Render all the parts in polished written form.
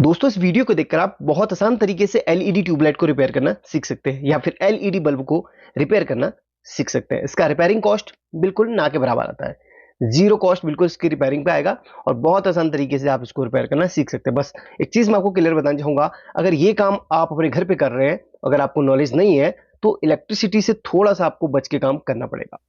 दोस्तों इस वीडियो को देखकर आप बहुत आसान तरीके से एलईडी ट्यूबलाइट को रिपेयर करना सीख सकते हैं या फिर एलईडी बल्ब को रिपेयर करना सीख सकते हैं। इसका रिपेयरिंग कॉस्ट बिल्कुल ना के बराबर आता है। जीरो कॉस्ट बिल्कुल इसकी रिपेयरिंग पे आएगा और बहुत आसान तरीके से आप इसको रिपेयर करना सीख सकते हैं। बस एक चीज मैं आपको क्लियर बताना चाहूंगा, अगर ये काम आप अपने घर पे कर रहे हैं, अगर आपको नॉलेज नहीं है तो इलेक्ट्रिसिटी से थोड़ा सा आपको बच के काम करना पड़ेगा।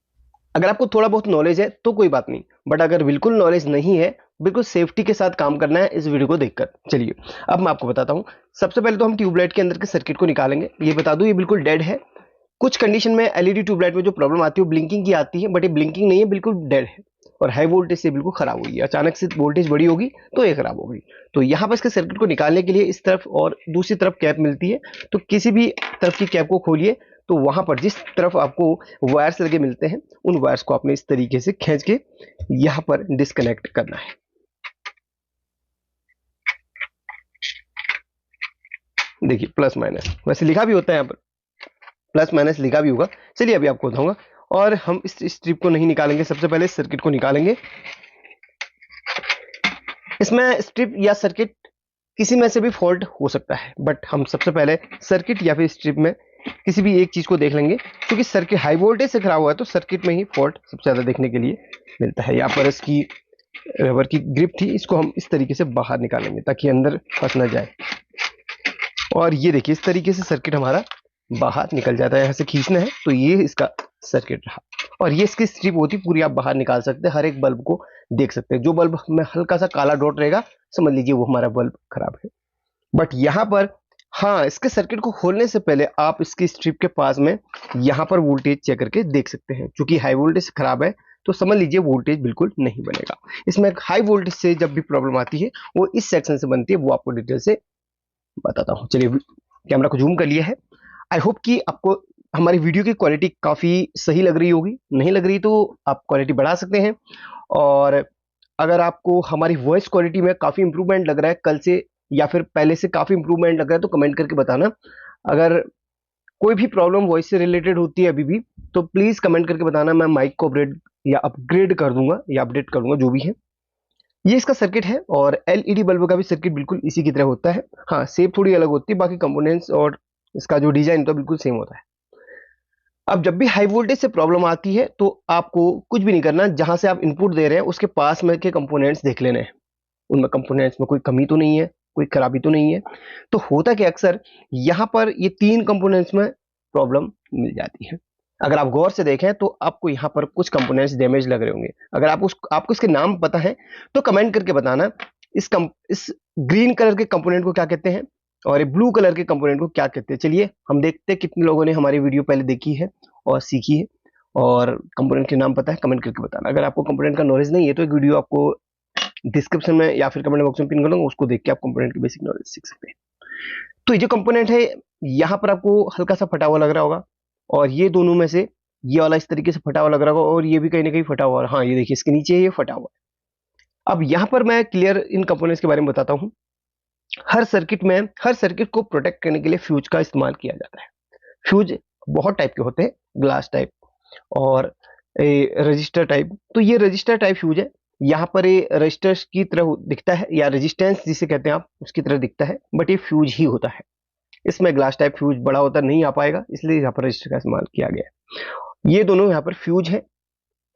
अगर आपको थोड़ा बहुत नॉलेज है तो कोई बात नहीं, बट अगर बिल्कुल नॉलेज नहीं है, बिल्कुल सेफ्टी के साथ काम करना है इस वीडियो को देखकर। चलिए अब मैं आपको बताता हूं। सबसे पहले तो हम ट्यूबलाइट के अंदर के सर्किट को निकालेंगे। ये बता दूं ये बिल्कुल डेड है। कुछ कंडीशन में एलईडी ट्यूबलाइट में जो प्रॉब्लम आती है वो ब्लिंकिंग की आती है, बट ये ब्लिंकिंग नहीं है, बिल्कुल डेड है और हाई वोल्टेज से बिल्कुल खराब हुई है। अचानक से वोल्टेज बड़ी होगी तो ये खराब होगी। तो यहाँ पर इसके सर्किट को निकालने के लिए इस तरफ और दूसरी तरफ कैप मिलती है, तो किसी भी तरफ की कैप को खोलिए तो वहां पर जिस तरफ आपको वायर्स लगे मिलते हैं उन वायर्स को आपने इस तरीके से खींच के यहां पर डिस्कनेक्ट करना है। देखिए प्लस माइनस वैसे लिखा भी होता है, यहाँ पर प्लस माइनस लिखा भी होगा। चलिए अभी आपको बताऊंगा। और हम इस स्ट्रिप को नहीं निकालेंगे, सबसे पहले सर्किट को निकालेंगे। इसमें स्ट्रिप या सर्किट किसी में से भी फॉल्ट हो सकता है, बट हम सबसे पहले सर्किट या फिर स्ट्रिप में किसी भी एक चीज को देख लेंगे, क्योंकि सर्किट हाई वोल्टेज से खराब हुआ है तो सर्किट में ही फॉल्ट सबसे ज्यादा देखने के लिए मिलता है। यहाँ पर इसकी रबर की ग्रिप थी, इसको हम इस तरीके से बाहर निकालेंगे ताकि अंदर फंस ना जाए। और ये देखिए इस तरीके से सर्किट हमारा बाहर निकल जाता है। यहाँ से खींचना है तो ये इसका सर्किट रहा, और ये इसकी स्ट्रिप होती पूरी आप बाहर निकाल सकते हैं। हर एक बल्ब को देख सकते हैं। जो बल्ब में हल्का सा काला डॉट रहेगा समझ लीजिए वो हमारा बल्ब खराब है। बट यहाँ पर हाँ, इसके सर्किट को खोलने से पहले आप इसकी स्ट्रिप के पास में यहाँ पर वोल्टेज चेक करके देख सकते हैं। क्योंकि हाई वोल्टेज खराब है तो समझ लीजिए वोल्टेज बिल्कुल नहीं बनेगा। इसमें हाई वोल्टेज से जब भी प्रॉब्लम आती है वो इस सेक्शन से बनती है, वो आपको डिटेल से बताता हूँ। चलिए कैमरा को जूम कर लिया है। आई होप कि आपको हमारी वीडियो की क्वालिटी काफी सही लग रही होगी। नहीं लग रही तो आप क्वालिटी बढ़ा सकते हैं। और अगर आपको हमारी वॉइस क्वालिटी में काफी इंप्रूवमेंट लग रहा है कल से या फिर पहले से काफी इंप्रूवमेंट लग रहा है तो कमेंट करके बताना। अगर कोई भी प्रॉब्लम वॉइस से रिलेटेड होती है अभी भी तो प्लीज कमेंट करके बताना। मैं माइक को अपग्रेड या अपग्रेड कर दूंगा या अपडेट कर दूंगा, जो भी है। ये इसका सर्किट है और एलईडी बल्ब का भी सर्किट बिल्कुल इसी की तरह होता है। हाँ, शेप थोड़ी अलग होती है, बाकी कंपोनेंट्स और इसका जो डिजाइन होता है बिल्कुल सेम होता है। अब जब भी हाई वोल्टेज से प्रॉब्लम आती है तो आपको कुछ भी नहीं करना, जहां से आप इनपुट दे रहे हैं उसके पास में के कंपोनेंट्स देख लेने हैं। उनमें कंपोनेंट्स में कोई कमी तो नहीं है, कोई खराबी तो नहीं है। तो होता क्या अक्सर यहाँ पर ये तीन कंपोनेंट्स में प्रॉब्लम मिल जाती है। अगर आप गौर से देखें तो आपको यहाँ पर कुछ कंपोनेंट्स डैमेज लग रहे होंगे। अगर आपको इसके नाम पता है तो कमेंट करके बताना। इस ग्रीन कलर के कंपोनेंट को क्या कहते हैं और ये ब्लू कलर के कंपोनेंट को क्या कहते हैं। चलिए हम देखते हैं कितने लोगों ने हमारी वीडियो पहले देखी है और सीखी है और कंपोनेंट के नाम पता है। कमेंट करके बताना। अगर आपको कंपोनेंट का नॉलेज नहीं है तो एक वीडियो आपको डिस्क्रिप्शन में या फिर कमेंट बॉक्स में पिन कर दूंगा, उसको देख के आप कंपोनेंट की बेसिक नॉलेज सीख सकते हैं। तो ये जो कंपोनेंट है यहाँ पर आपको हल्का सा फटा हुआ लग रहा होगा, और ये दोनों में से ये वाला इस तरीके से फटा हुआ लग रहा होगा और ये भी कहीं ना कहीं फटा हुआ है। हाँ, ये देखिए इसके नीचे ये फटा हुआ है। अब यहाँ पर मैं क्लियर इन कंपोनेंट्स के बारे में बताता हूँ। हर सर्किट को प्रोटेक्ट करने के लिए फ्यूज का इस्तेमाल किया जाता है। फ्यूज बहुत टाइप के होते हैं, ग्लास टाइप और रजिस्टर टाइप। तो ये रजिस्टर टाइप फ्यूज है। यहाँ पर ये रजिस्टर की तरह दिखता है या रेजिस्टेंस जिसे कहते हैं आप उसकी तरह दिखता है, बट ये फ्यूज ही होता है। इसमें ग्लास टाइप फ्यूज बड़ा होता नहीं आ पाएगा, इसलिए यहाँ पर रजिस्टर का इस्तेमाल किया गया है। ये दोनों यहाँ पर फ्यूज है,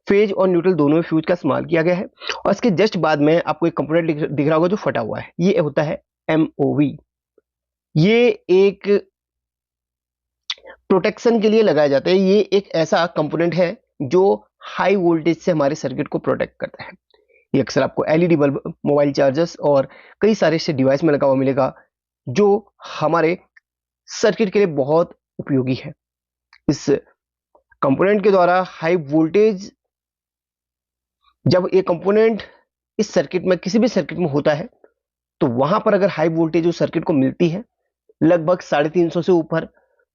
फेज और न्यूट्रल दोनों में फ्यूज का इस्तेमाल किया गया है। और इसके जस्ट बाद में आपको एक कंपोनेंट दिख रहा होगा जो फटा हुआ है, ये होता है एमओवी। ये एक प्रोटेक्शन के लिए लगाया जाता है। ये एक ऐसा कंपोनेंट है जो हाई वोल्टेज से हमारे सर्किट को प्रोटेक्ट करता है। ये अक्सर आपको एलईडी बल्ब, मोबाइल चार्जर्स और कई सारे ऐसे डिवाइस में लगा हुआ मिलेगा जो हमारे सर्किट के लिए बहुत उपयोगी है। इस कंपोनेंट के द्वारा हाई वोल्टेज, जब ये कंपोनेंट इस सर्किट में किसी भी सर्किट में होता है तो वहां पर अगर हाई वोल्टेज उस सर्किट को मिलती है लगभग 350 से ऊपर,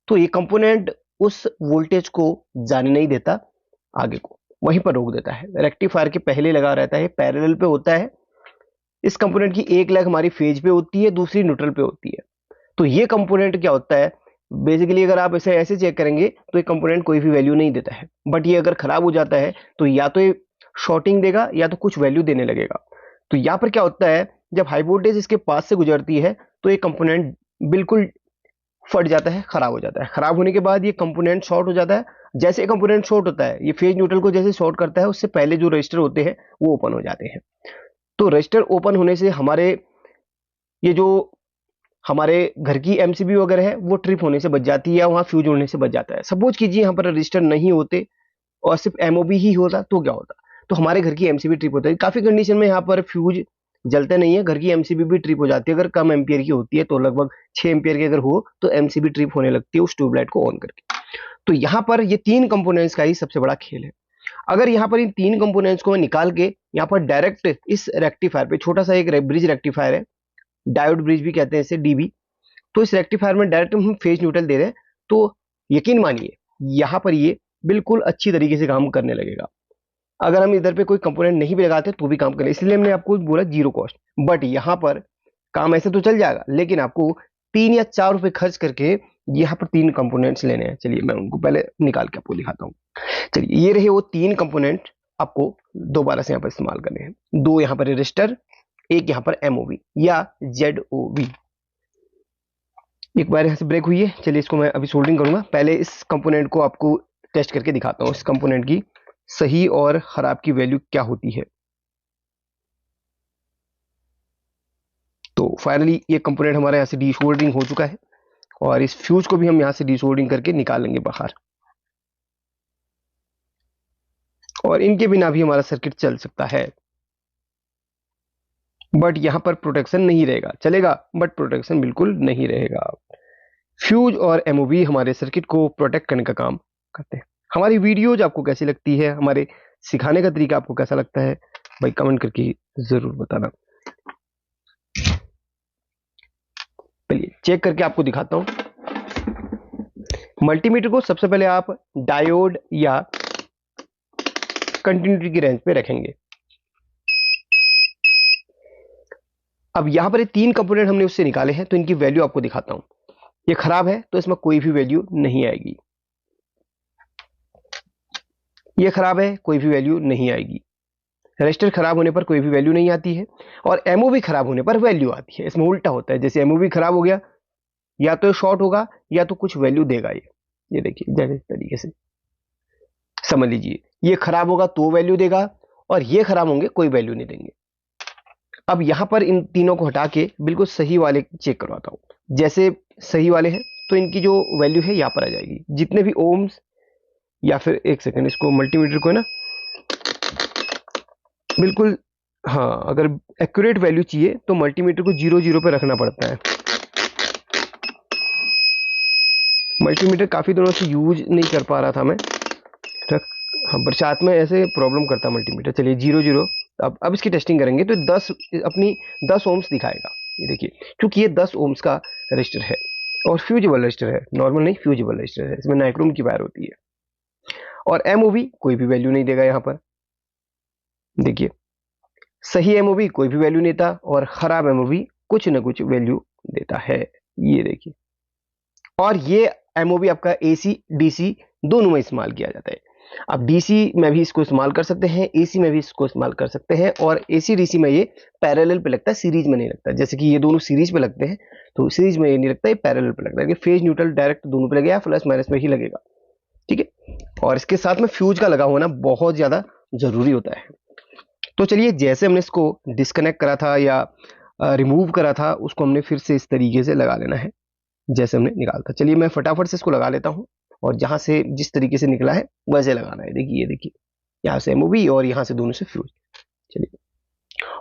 तो ये कंपोनेंट उस वोल्टेज को जाने नहीं देता, आगे को वहीं पर रोक देता है। रेक्टिफायर के पहले लगा रहता है, पैरेलल पे होता है। इस कंपोनेंट की एक लेग हमारी फेज पे होती है, दूसरी न्यूट्रल पे होती है। तो ये कंपोनेंट क्या होता है, बेसिकली अगर आप इसे ऐसे चेक करेंगे तो ये कंपोनेंट कोई भी वैल्यू नहीं देता है, बट ये अगर खराब हो जाता है तो या तो ये शॉर्टिंग देगा या तो कुछ वैल्यू देने लगेगा। तो यहाँ पर क्या होता है, जब हाई वोल्टेज इसके पास से गुजरती है तो ये कंपोनेंट बिल्कुल फट जाता है, खराब हो जाता है। खराब होने के बाद ये कंपोनेंट शॉर्ट हो जाता है। जैसे कंपोनेंट शॉर्ट होता है, ये फेज न्यूट्रल को जैसे शॉर्ट करता है, उससे पहले जो रजिस्टर होते हैं वो ओपन हो जाते हैं। तो रजिस्टर ओपन होने से हमारे ये जो हमारे घर की एमसीबी वगैरह है वो ट्रिप होने से बच जाती है, या वहां फ्यूज होने से बच जाता है। सपोज कीजिए यहाँ पर रजिस्टर नहीं होते और सिर्फ एमओबी ही होता तो क्या होता, तो हमारे घर की एमसीबी ट्रिप होता है। काफी कंडीशन में यहाँ पर फ्यूज जलते नहीं है, घर की एमसीबी भी ट्रिप हो जाती है। अगर कम एम्पियर की होती है तो लगभग 6 एम्पियर की अगर हो तो एमसीबी ट्रिप होने लगती है उस ट्यूबलाइट को ऑन करके। तो यहाँ पर ये तीन कंपोनेंट्स का ही सबसे बड़ा खेल है। अगर यहाँ पर इन तीन कंपोनेंट्स को मैं निकाल के यहाँ पर डायरेक्ट इस रेक्टिफायर पे, छोटा सा एक ब्रिज रेक्टिफायर है, डायोड ब्रिज भी कहते हैं इसे, डीबी, तो इस रेक्टिफायर में डायरेक्ट हम फेज न्यूट्रल दे रहे हैं, तो यकीन मानिए यहाँ पर ये बिल्कुल अच्छी तरीके से काम करने लगेगा। अगर हम इधर पे कोई कंपोनेंट नहीं भी लगाते तो भी काम करें, इसलिए हमने आपको बोला जीरो कॉस्ट। बट यहाँ पर काम ऐसे तो चल जाएगा, लेकिन आपको 3 या 4 रुपए खर्च करके यहाँ पर 3 कंपोनेंट्स लेने हैं। चलिए मैं उनको पहले निकाल के आपको दिखाता हूँ। चलिए ये रहे वो 3 कंपोनेंट, आपको दोबारा से यहाँ पर इस्तेमाल करने हैं। 2 यहाँ पर रजिस्टर, एक यहाँ पर एमओवी या जेडओवी। एक बार यहाँ से ब्रेक हुई है, चलिए इसको मैं अभी सोल्डरिंग करूंगा। पहले इस कंपोनेंट को आपको टेस्ट करके दिखाता हूँ, इस कंपोनेंट की सही और खराब की वैल्यू क्या होती है। तो फाइनली ये कंपोनेंट हमारे यहाँ से डीसोल्डरिंग हो चुका है, और इस फ्यूज को भी हम यहाँ से डीसोल्डरिंग करके निकालेंगे बाहर। और इनके बिना भी हमारा सर्किट चल सकता है, बट यहाँ पर प्रोटेक्शन नहीं रहेगा। चलेगा बट प्रोटेक्शन बिल्कुल नहीं रहेगा। फ्यूज और एमओवी हमारे सर्किट को प्रोटेक्ट करने का काम करते हैं। हमारी वीडियोज आपको कैसी लगती है, हमारे सिखाने का तरीका आपको कैसा लगता है, भाई कमेंट करके जरूर बताना। चलिए चेक करके आपको दिखाता हूं। मल्टीमीटर को सबसे पहले आप डायोड या कंटिन्यूटी की रेंज पे रखेंगे। अब यहां पर ये 3 कंपोनेंट हमने उससे निकाले हैं, तो इनकी वैल्यू आपको दिखाता हूं। ये खराब है तो इसमें कोई भी वैल्यू नहीं आएगी, ये खराब है कोई भी वैल्यू नहीं आएगी। रजिस्टर खराब होने पर कोई भी वैल्यू नहीं आती है, और एमओवी खराब होने पर वैल्यू आती है। इसमें उल्टा होता है, जैसे एमओवी खराब हो गया या तो शॉर्ट होगा या तो कुछ वैल्यू देगा। ये देखिए जैसे तरीके से समझ लीजिए, ये खराब होगा तो वैल्यू देगा, और ये खराब होंगे कोई वैल्यू नहीं देंगे। अब यहां पर इन तीनों को हटा के बिल्कुल सही वाले चेक करवाता हूं। जैसे सही वाले हैं तो इनकी जो वैल्यू है यहां पर आ जाएगी, जितने भी ओम्स, या फिर एक सेकंड, इसको मल्टीमीटर को है ना बिल्कुल, हाँ अगर एक्यूरेट वैल्यू चाहिए तो मल्टीमीटर को 0 0 पे रखना पड़ता है। मल्टीमीटर काफी दिनों से यूज नहीं कर पा रहा था मैं, हाँ बरसात में ऐसे प्रॉब्लम करता मल्टीमीटर। चलिए 0 0, अब इसकी टेस्टिंग करेंगे तो 10 अपनी 10 ओम्स दिखाएगा। ये देखिए, क्योंकि ये 10 ओम्स का रजिस्टर है और फ्यूजेबल रजिस्टर है, नॉर्मल नहीं फ्यूजेबल रजिस्टर है, इसमें नाइक्रोम की वायर होती है। और एमओवी कोई भी वैल्यू नहीं देगा। यहाँ पर देखिए, सही एमओवी कोई भी वैल्यू नहीं देता, और खराब एमओवी कुछ ना कुछ वैल्यू देता है। ये देखिए, और ये एमओवी आपका एसी डीसी दोनों में इस्तेमाल किया जाता है। अब डीसी में भी इसको इस्तेमाल कर सकते हैं, एसी में भी इसको इस्तेमाल कर सकते हैं, और एसी डीसी में ये पैरेलल पे लगता है, सीरीज में नहीं लगता। जैसे कि ये दोनों सीरीज पे लगते हैं, तो सीरीज में ये नहीं लगता, ये पैरेलल पे लगता है। फेज न्यूट्रल डायरेक्ट दोनों पे लगेगा, प्लस माइनस में ही लगेगा, ठीक है। और इसके साथ में फ्यूज का लगा होना बहुत ज्यादा जरूरी होता है। तो चलिए, जैसे हमने इसको डिस्कनेक्ट करा था या रिमूव करा था, उसको हमने फिर से इस तरीके से लगा लेना है जैसे हमने निकाला था। चलिए मैं फटाफट से इसको लगा लेता हूं, और जहां से जिस तरीके से निकला है वैसे लगाना है। देखिए, ये देखिए, यहाँ से एमओवी और यहाँ से दोनों से फ्यूज। चलिए,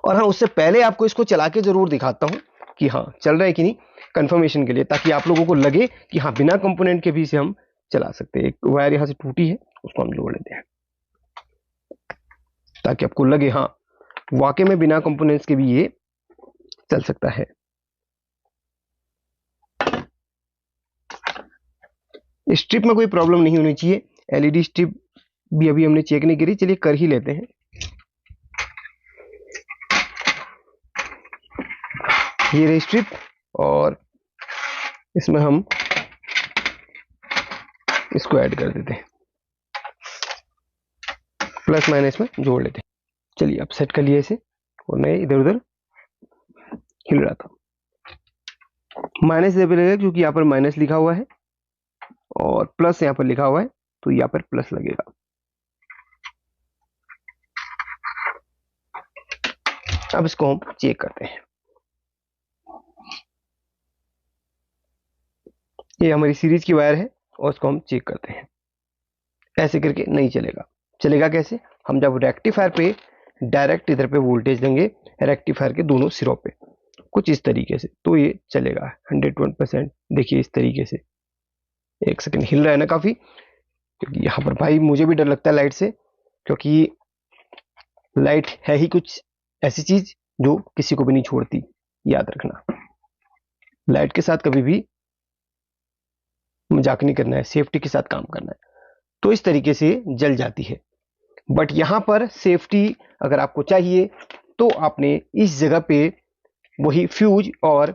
और हाँ उससे पहले आपको इसको चला के जरूर दिखाता हूं कि हाँ चल रहा है कि नहीं, कंफर्मेशन के लिए, ताकि आप लोगों को लगे कि हाँ बिना कंपोनेंट के भी इसे हम चला सकते हैं। एक वायर यहाँ से टूटी है, उसको हम जोड़ लेते हैं, ताकि आपको लगे हाँ वाकई में बिना कंपोनेंट्स के भी ये चल सकता है। स्ट्रिप में कोई प्रॉब्लम नहीं होनी चाहिए। एलईडी स्ट्रिप भी अभी हमने चेक नहीं करी, चलिए कर ही लेते हैं। ये रही स्ट्रिप, और इसमें हम इसको ऐड कर देते हैं, प्लस माइनस में जोड़ लेते हैं। चलिए अब सेट कर लिया इसे, और नहीं इधर उधर हिल रहा था। माइनस इधर पे लगेगा क्योंकि यहाँ पर माइनस लिखा हुआ है और प्लस यहाँ पर लिखा हुआ है, तो यहाँ पर प्लस लगेगा। अब इसको हम चेक करते हैं। ये हमारी सीरीज की वायर है और इसको हम चेक करते हैं। ऐसे करके नहीं चलेगा। चलेगा कैसे? हम जब रेक्टिफायर पे डायरेक्ट इधर पे वोल्टेज देंगे रेक्टिफायर के दोनों सिरों पे, कुछ इस तरीके से, तो ये चलेगा 101%। देखिए इस तरीके से। एक सेकंड, हिल रहा है ना काफी, क्योंकि यहाँ पर भाई मुझे भी डर लगता है लाइट से, क्योंकि लाइट है ही कुछ ऐसी चीज जो किसी को भी नहीं छोड़ती। याद रखना, लाइट के साथ कभी भी मजाक नहीं करना है, सेफ्टी के साथ काम करना है। तो इस तरीके से जल जाती है। बट यहां पर सेफ्टी अगर आपको चाहिए तो आपने इस जगह पे वही फ्यूज और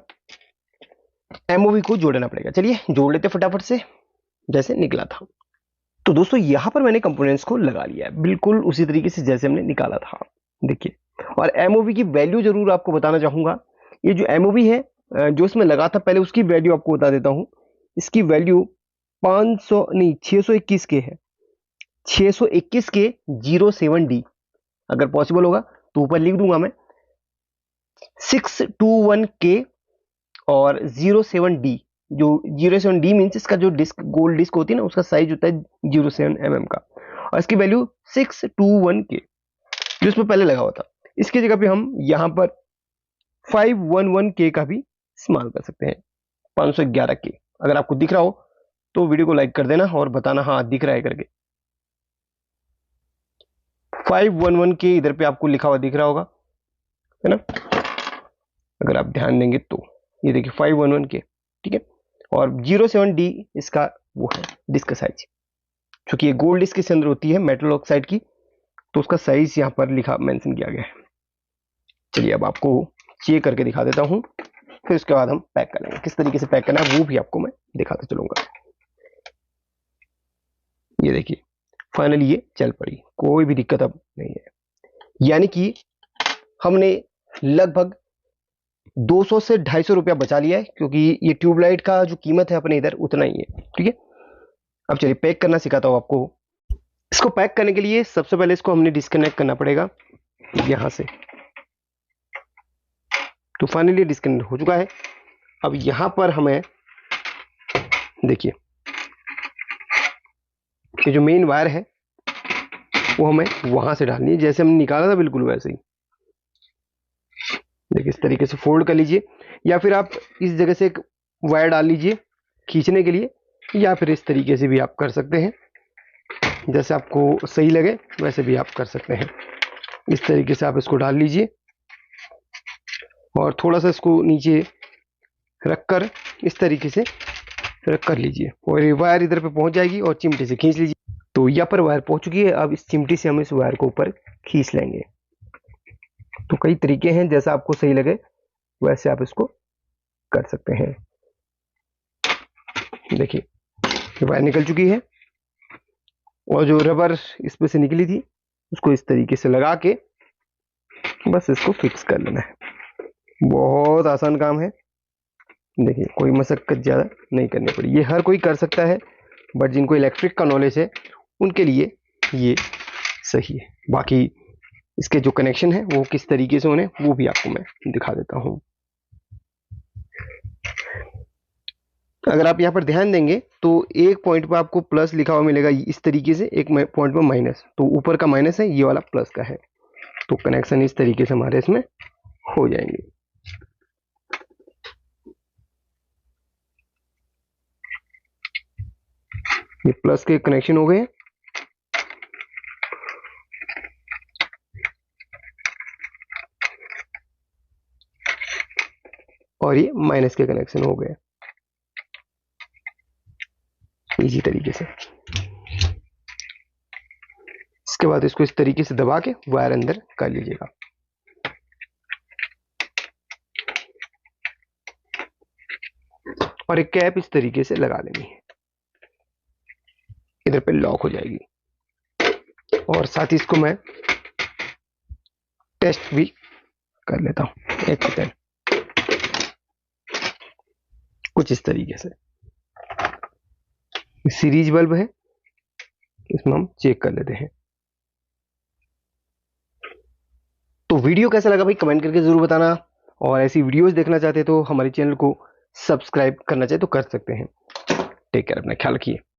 एमओवी को जोड़ना पड़ेगा। चलिए जोड़ लेते फटाफट से, जैसे निकला था। तो दोस्तों यहां पर मैंने कंपोनेंट्स को लगा लिया है बिल्कुल उसी तरीके से जैसे हमने निकाला था। देखिए, और एमओवी की वैल्यू जरूर आपको बताना चाहूंगा। ये जो एमओवी है जो इसमें लगा था पहले, उसकी वैल्यू आपको बता देता हूं। इसकी वैल्यू 500 नहीं 621 के है। 621 के 07D। अगर पॉसिबल होगा तो ऊपर लिख दूंगा मैं 621 के और 07D। जो 07D मीन्स इसका जो डिस्क, गोल्ड डिस्क होती है ना, उसका साइज होता है 07 mm का, और इसकी वैल्यू 621 के जो इसमें पहले लगा हुआ था। इसकी जगह पे हम यहां पर 511 के का भी इस्तेमाल कर सकते हैं। 511 के। अगर आपको दिख रहा हो तो वीडियो को लाइक कर देना और बताना हाँ दिख रहा है करके। 511 के इधर पे आपको लिखा हुआ दिख रहा होगा, है ना, अगर आप ध्यान देंगे तो। ये देखिए 511 के, ठीक है। और 07D इसका वो है डिस्क साइज, क्योंकि ये गोल्ड डिस्क के अंदर होती है मेटल ऑक्साइड की, तो उसका साइज यहाँ पर लिखा मेंशन किया गया है। चलिए अब आपको चेक करके दिखा देता हूँ, फिर उसके बाद हम पैक करेंगे। किस तरीके से पैक करना है वो भी आपको मैं दिखाता चलूंगा। ये देखिए फाइनली ये चल पड़ी, कोई भी दिक्कत अब नहीं है। यानी कि हमने लगभग 200 से 250 रुपया बचा लिया है, क्योंकि ये ट्यूबलाइट का जो कीमत है अपने इधर उतना ही है, ठीक है। अब चलिए पैक करना सिखाता हूं आपको। इसको पैक करने के लिए सबसे पहले इसको हमने डिस्कनेक्ट करना पड़ेगा यहां से। तो फाइनली डिस्कनेक्ट हो चुका है। अब यहां पर हमें देखिए ये जो मेन वायर है वो हमें वहां से डालनी है, जैसे हमने निकाला था बिल्कुल वैसे ही। देखिए इस तरीके से फोल्ड कर लीजिए, या फिर आप इस जगह से एक वायर डाल लीजिए खींचने के लिए, या फिर इस तरीके से भी आप कर सकते हैं, जैसे आपको सही लगे वैसे भी आप कर सकते हैं। इस तरीके से आप इसको डाल लीजिए और थोड़ा सा इसको नीचे रखकर इस तरीके से रख कर लीजिए, और ये वायर इधर पे पहुंच जाएगी और चिमटे से खींच लीजिए। तो यहाँ पर वायर पहुंच चुकी है। अब इस चिमटी से हम इस वायर को ऊपर खींच लेंगे। तो कई तरीके हैं, जैसा आपको सही लगे वैसे आप इसको कर सकते हैं। देखिए वायर निकल चुकी है, और जो रबर इसमें से निकली थी उसको इस तरीके से लगा के बस इसको फिक्स कर लेना है। बहुत आसान काम है। देखिए कोई मशक्कत ज़्यादा नहीं करनी पड़ी, ये हर कोई कर सकता है, बट जिनको इलेक्ट्रिक का नॉलेज है उनके लिए ये सही है। बाकी इसके जो कनेक्शन है वो किस तरीके से होने वो भी आपको मैं दिखा देता हूँ। अगर आप यहाँ पर ध्यान देंगे तो एक पॉइंट पर आपको प्लस लिखा हुआ मिलेगा इस तरीके से, एक पॉइंट पर माइनस, तो ऊपर का माइनस है, ये वाला प्लस का है। तो कनेक्शन इस तरीके से हमारे इसमें हो जाएंगे। ये प्लस के कनेक्शन हो गए, और ये माइनस के कनेक्शन हो गए इसी तरीके से। इसके बाद इसको इस तरीके से दबा के वायर अंदर कर लीजिएगा। और एक कैप इस तरीके से लगा लेनी है, इधर पे लॉक हो जाएगी। और साथ ही इसको मैं टेस्ट भी कर लेता हूं, एक सेकेंड। कुछ इस तरीके से सीरीज बल्ब है, इसमें हम चेक कर लेते हैं। तो वीडियो कैसा लगा भाई कमेंट करके जरूर बताना, और ऐसी वीडियोस देखना चाहते तो हमारे चैनल को सब्सक्राइब करना चाहे तो कर सकते हैं। टेक केयर, अपना ख्याल रखिए।